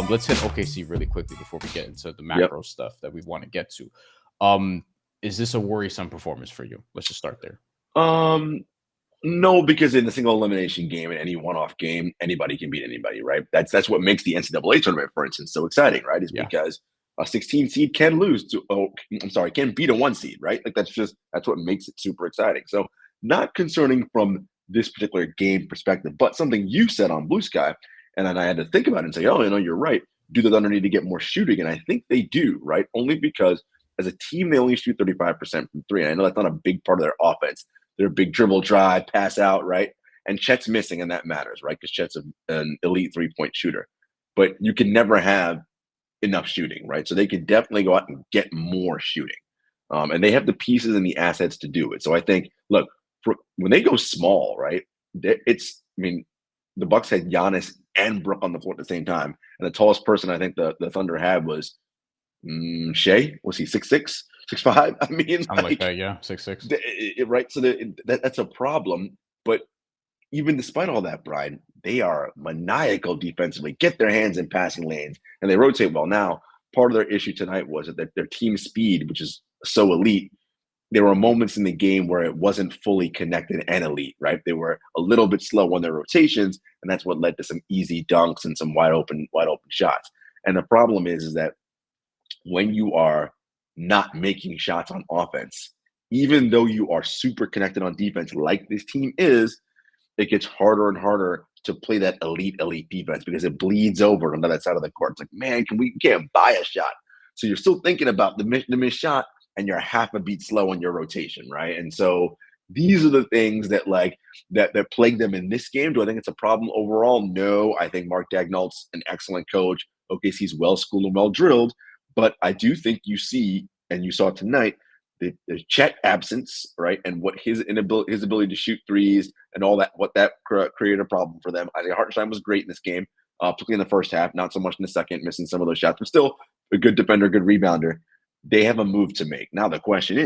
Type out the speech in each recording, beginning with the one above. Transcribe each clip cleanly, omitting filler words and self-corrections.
Let's hit OKC really quickly before we get into the Yep. macro stuff that we want to get to. Is this a worrisome performance for you? Let's just start there. No, because in a single elimination game, in any one-off game, anybody can beat anybody, right? That's what makes the NCAA tournament, for instance, so exciting, right? Is Yeah. because a 16 seed can lose to, can beat a 1 seed, right? Like that's what makes it super exciting. So not concerning from this particular game perspective, but something you said on Blue Sky, and then I had to think about it and say, oh, you're right. Do the Thunder need to get more shooting? And I think they do, right? Only because as a team, they only shoot 35% from three. And I know that's not a big part of their offense. They're a big dribble drive, pass out, right? And Chet's missing, and that matters, right? Because Chet's an elite three-point shooter. But you can never have enough shooting, right? So they can definitely go out and get more shooting. And they have the pieces and the assets to do it. So I think, look, when they go small, right, the Bucks had Giannis and Brook on the floor at the same time. And the tallest person I think the Thunder had was Shea. Was he 6'6", 6'5"? I mean, something like that, yeah, 6'6". Right. So that's a problem. But even despite all that, Bryan, they are maniacal defensively, get their hands in passing lanes, and they rotate well. Now, part of their issue tonight was that their team speed, which is so elite, there were moments in the game where it wasn't fully connected and elite, right? They were a little bit slow on their rotations, and that's what led to some easy dunks and some wide open shots. And the problem is that when you are not making shots on offense, even though you are super connected on defense like this team is, it gets harder and harder to play that elite defense because it bleeds over on the other side of the court. It's like, man, we can't buy a shot. So you're still thinking about the missed shot, and you're half a beat slow on your rotation, right? And so these are the things that that plague them in this game. Do I think it's a problem overall? No. I think Mark Daigneault's an excellent coach. OKC's well schooled and well drilled, but I do think you see, and you saw tonight, the Chet absence, right, and what his ability to shoot threes and all that, what that created a problem for them. I think Hartenstein was great in this game, particularly in the first half, not so much in the second, missing some of those shots, but still a good defender, good rebounder. They have a move to make. Now the question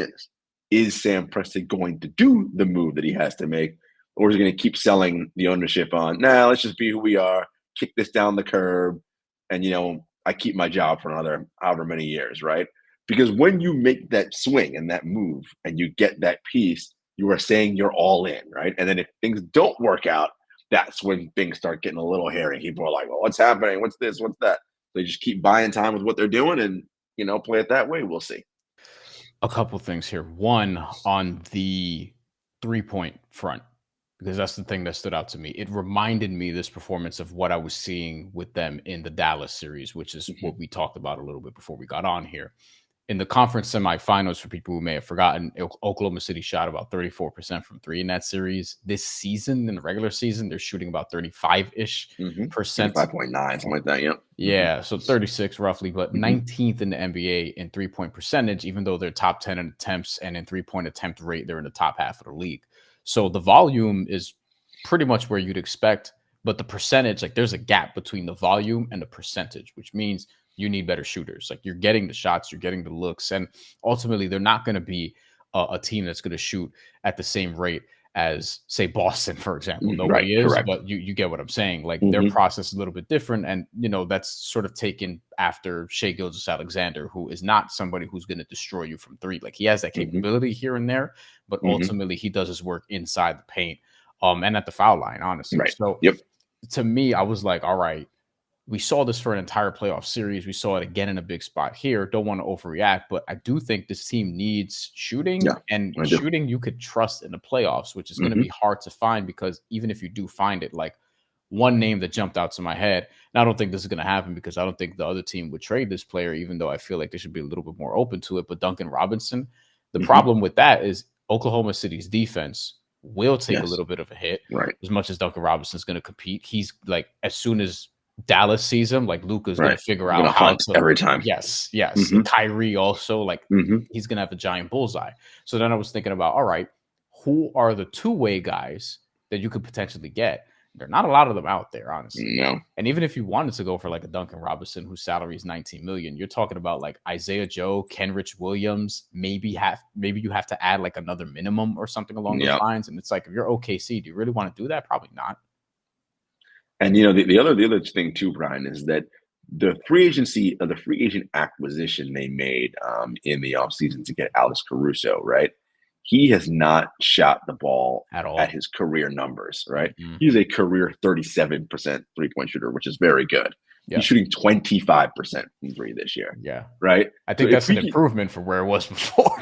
is Sam Presti going to do the move that he has to make, or is he going to keep selling the ownership on, let's just be who we are, kick this down the curb, and, I keep my job for another however many years, right? Because when you make that swing and that move and you get that piece, you are saying you're all in, right? And then if things don't work out, that's when things start getting a little hairy. People are like, well, what's happening? What's this? What's that? They just keep buying time with what they're doing and, play it that way. We'll see. A couple things here. One, on the 3-point front, because that's the thing that stood out to me. It reminded me, this performance, of what I was seeing with them in the Dallas series, which is what we talked about a little bit before we got on here. In the conference semifinals, for people who may have forgotten, Oklahoma City shot about 34% from three in that series. This season, in the regular season, they're shooting about 35-ish percent. 5.9, something like that, yep. Yeah, so 36 roughly, but 19th in the NBA in three-point percentage, even though they're top 10 in attempts, and in three-point attempt rate, they're in the top half of the league. So the volume is pretty much where you'd expect, but the percentage, there's a gap between the volume and the percentage, which means you need better shooters. You're getting the shots, you're getting the looks, and ultimately they're not going to be a team that's going to shoot at the same rate as, say, Boston, for example. Nobody is, correct. But you get what I'm saying. Their process is a little bit different, and that's sort of taken after Shai Gilgeous-Alexander, who is not somebody who's going to destroy you from three. He has that capability here and there, but ultimately he does his work inside the paint, and at the foul line, honestly. Right. So to me, I was like, all right, we saw this for an entire playoff series. We saw it again in a big spot here. Don't want to overreact, but I do think this team needs shooting, and shooting you could trust in the playoffs, which is going to be hard to find, because even if you do find it, one name that jumped out to my head, and I don't think this is going to happen because I don't think the other team would trade this player, even though I feel like they should be a little bit more open to it, but Duncan Robinson. The problem with that is Oklahoma City's defense will take a little bit of a hit, right? As much as Duncan Robinson is going to compete. He's as soon as Dallas sees him, Luka's going to figure out how to every time. Yes. Kyrie also, he's going to have a giant bullseye. So then I was thinking about, all right, who are the two-way guys that you could potentially get? There are not a lot of them out there, honestly. No. And even if you wanted to go for a Duncan Robinson, whose salary is $19 million, you're talking about Isaiah Joe, Kenrich Williams. Maybe you have to add another minimum or something along those lines. And it's if you're OKC, do you really want to do that? Probably not. And the other thing too, Bryan, is that the free agent acquisition they made in the offseason to get Alex Caruso, right? He has not shot the ball At at all. his career numbers, right? Mm-hmm. He's a career 37% three-point shooter, which is very good. He's Yes. shooting 25% from three this year, Yeah. right? I So think if that's an we can, improvement from where it was before.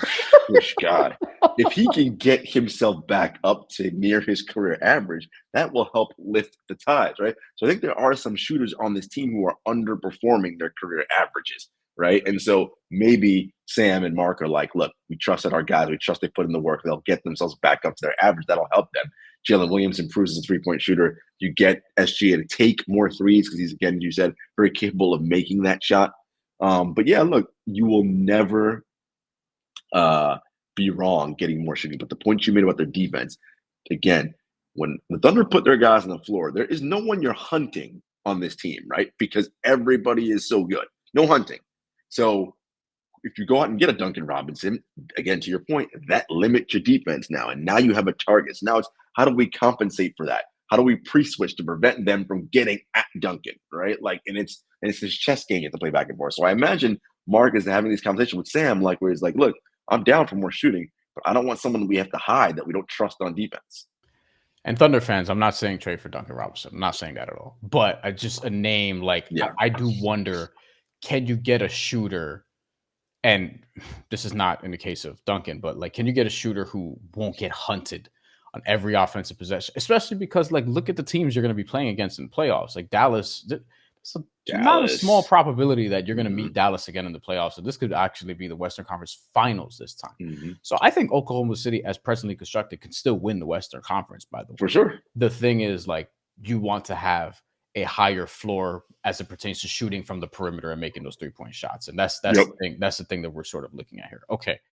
God, if he can get himself back up to near his career average, that will help lift the tides, right? So I think there are some shooters on this team who are underperforming their career averages, right? And so maybe Sam and Mark are like, look, we trusted our guys. We trust they put in the work. They'll get themselves back up to their average. That'll help them. Jalen Williams improves as a three-point shooter. You get SGA to take more threes because he's, again, you said, very capable of making that shot. But yeah, look, you will never be wrong getting more shooting. But the point you made about their defense, again, when the Thunder put their guys on the floor, there is no one you're hunting on this team, right? Because everybody is so good. No hunting. So if you go out and get a Duncan Robinson, again, to your point, that limits your defense now. And now you have a target. So now it's how do we compensate for that? How do we pre-switch to prevent them from getting at Duncan, right? Like, and it's this chess game you have to play back and forth. So I imagine Mark is having these conversations with Sam, like where he's like, look, I'm down for more shooting, but I don't want someone we have to hide that we don't trust on defense. And Thunder fans, I'm not saying trade for Duncan Robinson. I'm not saying that at all. But I just a name like Yeah. I do wonder, can you get a shooter? And this is not in the case of Duncan, but like, can you get a shooter who won't get hunted on every offensive possession? Especially because, like, look at the teams you're going to be playing against in playoffs. Like Dallas, it's not a small probability that you're going to meet Dallas again in the playoffs. So this could actually be the Western Conference Finals this time. Mm-hmm. So I think Oklahoma City, as presently constructed, can still win the Western Conference, by the way. For sure. The thing is, like, you want to have a higher floor as it pertains to shooting from the perimeter and making those 3-point shots. And that's the thing. That's the thing that we're sort of looking at here. Okay.